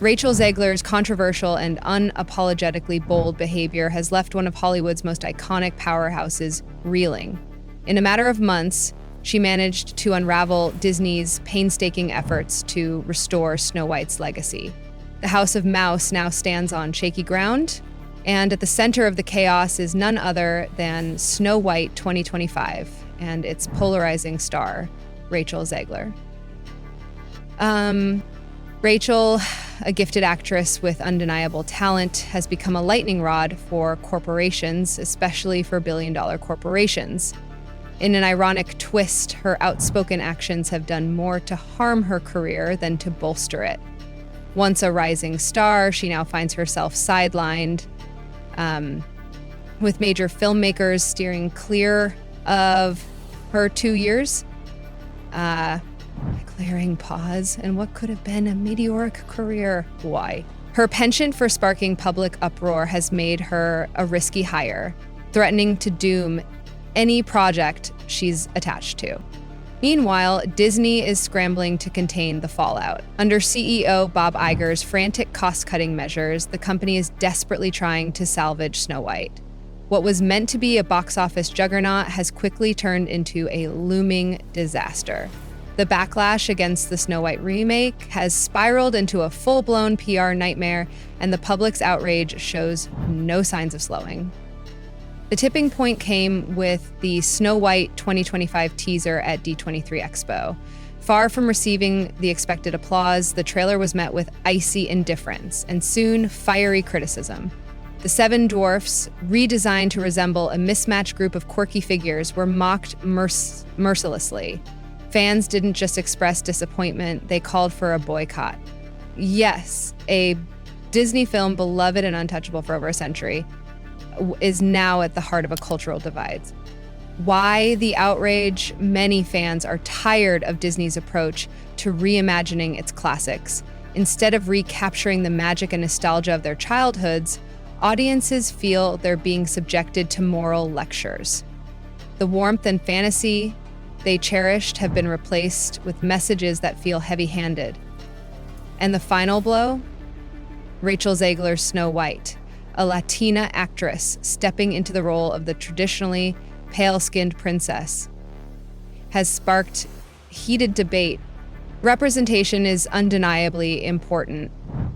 Rachel Zegler's controversial and unapologetically bold behavior has left one of Hollywood's most iconic powerhouses reeling. In a matter of months, she managed to unravel Disney's painstaking efforts to restore Snow White's legacy. The House of Mouse now stands on shaky ground, and at the center of the chaos is none other than Snow White 2025 and its polarizing star, Rachel Zegler. Rachel, a gifted actress with undeniable talent, has become a lightning rod for corporations, especially for billion-dollar corporations. In an ironic twist, her outspoken actions have done more to harm her career than to bolster it. Once a rising star, she now finds herself sidelined, with major filmmakers steering clear of her 2 years. Glaring pause, and what could have been a meteoric career? Why? Her penchant for sparking public uproar has made her a risky hire, threatening to doom any project she's attached to. Meanwhile, Disney is scrambling to contain the fallout. Under CEO Bob Iger's frantic cost-cutting measures, the company is desperately trying to salvage Snow White. What was meant to be a box office juggernaut has quickly turned into a looming disaster. The backlash against the Snow White remake has spiraled into a full-blown PR nightmare, and the public's outrage shows no signs of slowing. The tipping point came with the Snow White 2025 teaser at D23 Expo. Far from receiving the expected applause, the trailer was met with icy indifference and soon fiery criticism. The seven dwarfs, redesigned to resemble a mismatched group of quirky figures, were mocked mercilessly. Fans didn't just express disappointment, they called for a boycott. Yes, a Disney film beloved and untouchable for over a century is now at the heart of a cultural divide. Why the outrage? Many fans are tired of Disney's approach to reimagining its classics. Instead of recapturing the magic and nostalgia of their childhoods, audiences feel they're being subjected to moral lectures. The warmth and fantasy they cherished have been replaced with messages that feel heavy-handed. And the final blow? Rachel Zegler's Snow White, a Latina actress stepping into the role of the traditionally pale-skinned princess, has sparked heated debate. Representation is undeniably important,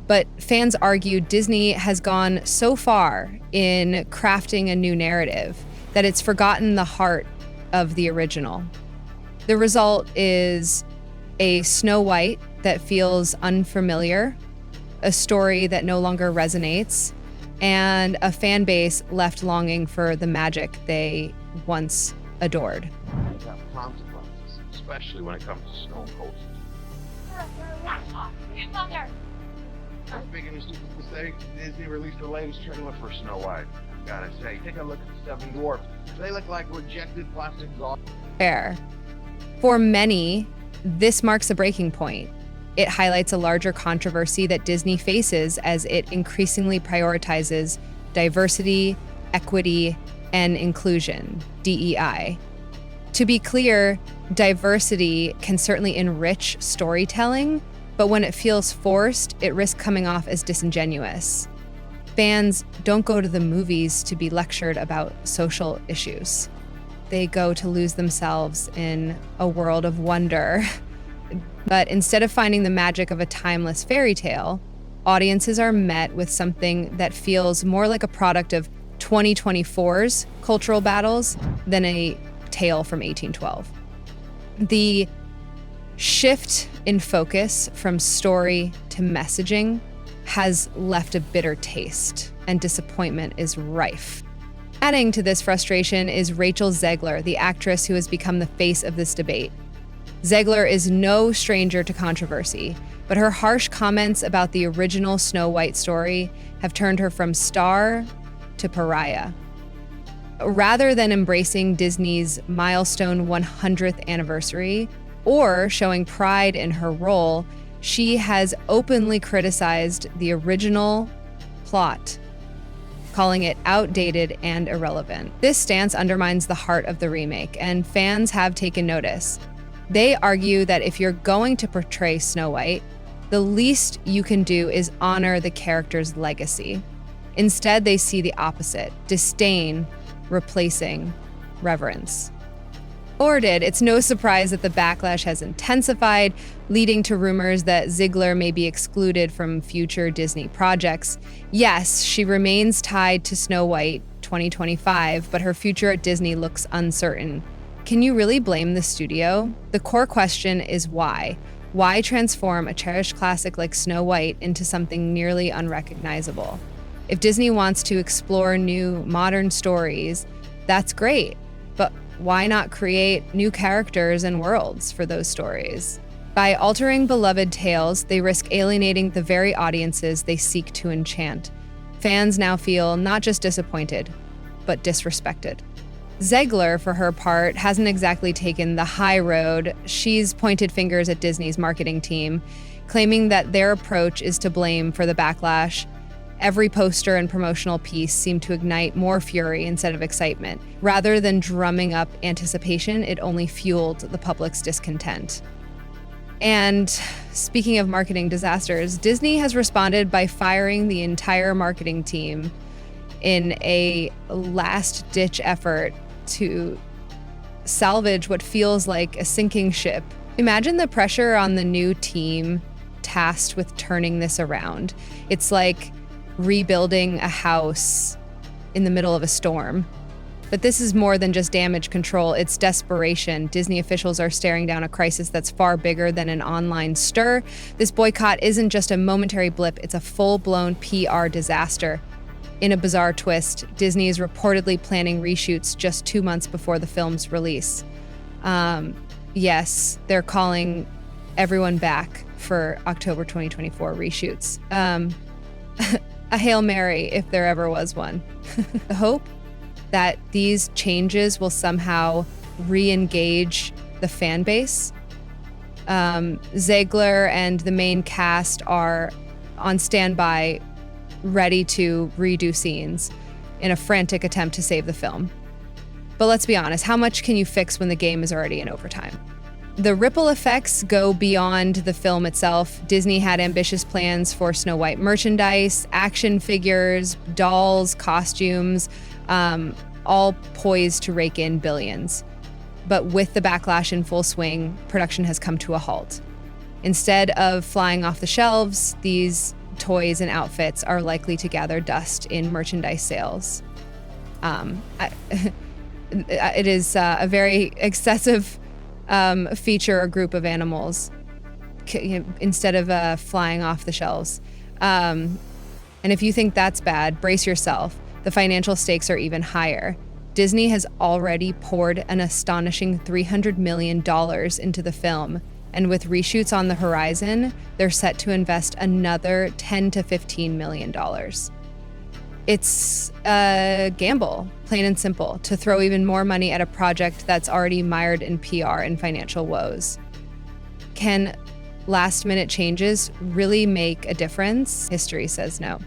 but fans argue Disney has gone so far in crafting a new narrative that it's forgotten the heart of the original. The result is a Snow White that feels unfamiliar, a story that no longer resonates, and a fan base left longing for the magic they once adored. They have consequences, especially when it comes to snow coasters. I think it was just a mistake. Disney released the latest trailer for Snow White. Gotta say, take a look at the seven dwarfs. They look like rejected plastic dolls. Fair. For many, this marks a breaking point. It highlights a larger controversy that Disney faces as it increasingly prioritizes diversity, equity, and inclusion, DEI. To be clear, diversity can certainly enrich storytelling, but when it feels forced, it risks coming off as disingenuous. Fans don't go to the movies to be lectured about social issues. They go to lose themselves in a world of wonder. But instead of finding the magic of a timeless fairy tale, audiences are met with something that feels more like a product of 2024's cultural battles than a tale from 1812. The shift in focus from story to messaging has left a bitter taste, and disappointment is rife. Adding to this frustration is Rachel Zegler, the actress who has become the face of this debate. Zegler is no stranger to controversy, but her harsh comments about the original Snow White story have turned her from star to pariah. Rather than embracing Disney's milestone 100th anniversary or showing pride in her role, she has openly criticized the original plot, calling it outdated and irrelevant. This stance undermines the heart of the remake, and fans have taken notice. They argue that if you're going to portray Snow White, The least you can do is honor the character's legacy. Instead, they see the opposite: disdain replacing reverence. Forwarded, it's no surprise that the backlash has intensified, leading to rumors that Zegler may be excluded from future Disney projects. Yes, she remains tied to Snow White 2025, but her future at Disney looks uncertain. Can you really blame the studio? The core question is why? Why transform a cherished classic like Snow White into something nearly unrecognizable? If Disney wants to explore new, modern stories, that's great, but why not create new characters and worlds for those stories? By altering beloved tales, they risk alienating the very audiences they seek to enchant. Fans now feel not just disappointed, but disrespected. Zegler, for her part, hasn't exactly taken the high road. She's pointed fingers at Disney's marketing team, claiming that their approach is to blame for the backlash. Every poster and promotional piece seemed to ignite more fury instead of excitement. Rather than drumming up anticipation, it only fueled the public's discontent. And speaking of marketing disasters, Disney has responded by firing the entire marketing team in a last-ditch effort to salvage what feels like a sinking ship. Imagine the pressure on the new team tasked with turning this around. It's like rebuilding a house in the middle of a storm. But this is more than just damage control, it's desperation. Disney officials are staring down a crisis that's far bigger than an online stir. This boycott isn't just a momentary blip, it's a full-blown PR disaster. In a bizarre twist, Disney is reportedly planning reshoots just 2 months before the film's release. Yes, they're calling everyone back for October 2024 reshoots. A Hail Mary, if there ever was one. The hope that these changes will somehow re-engage the fan base. Zegler and the main cast are on standby, ready to redo scenes in a frantic attempt to save the film. But let's be honest, how much can you fix when the game is already in overtime? The ripple effects go beyond the film itself. Disney had ambitious plans for Snow White merchandise, action figures, dolls, costumes, all poised to rake in billions. But with the backlash in full swing, production has come to a halt. Instead of flying off the shelves, these toys and outfits are likely to gather dust in merchandise sales. It is a very excessive feature a group of animals instead of flying off the shelves. And if you think that's bad, brace yourself. The financial stakes are even higher. Disney has already poured an astonishing $300 million into the film, and with reshoots on the horizon, they're set to invest another $10 to $15 million. It's a gamble, plain and simple, to throw even more money at a project that's already mired in PR and financial woes. Can last-minute changes really make a difference? History says no.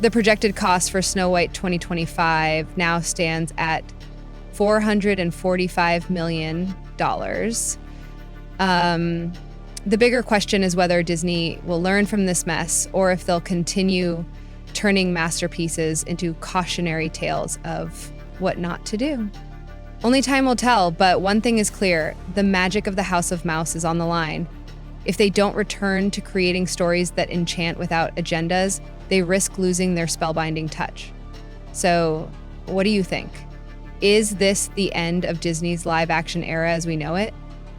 The projected cost for Snow White 2025 now stands at $445 million. The bigger question is whether Disney will learn from this mess or if they'll continue turning masterpieces into cautionary tales of what not to do. Only time will tell, but one thing is clear: the magic of the House of Mouse is on the line. If they don't return to creating stories that enchant without agendas, they risk losing their spellbinding touch. So, what do you think? Is this the end of Disney's live-action era as we know it?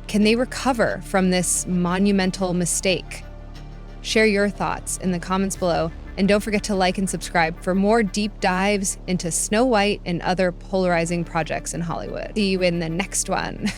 Can they recover from this monumental mistake? Share your thoughts in the comments below, and don't forget to like and subscribe for more deep dives into Snow White and other polarizing projects in Hollywood. See you in the next one.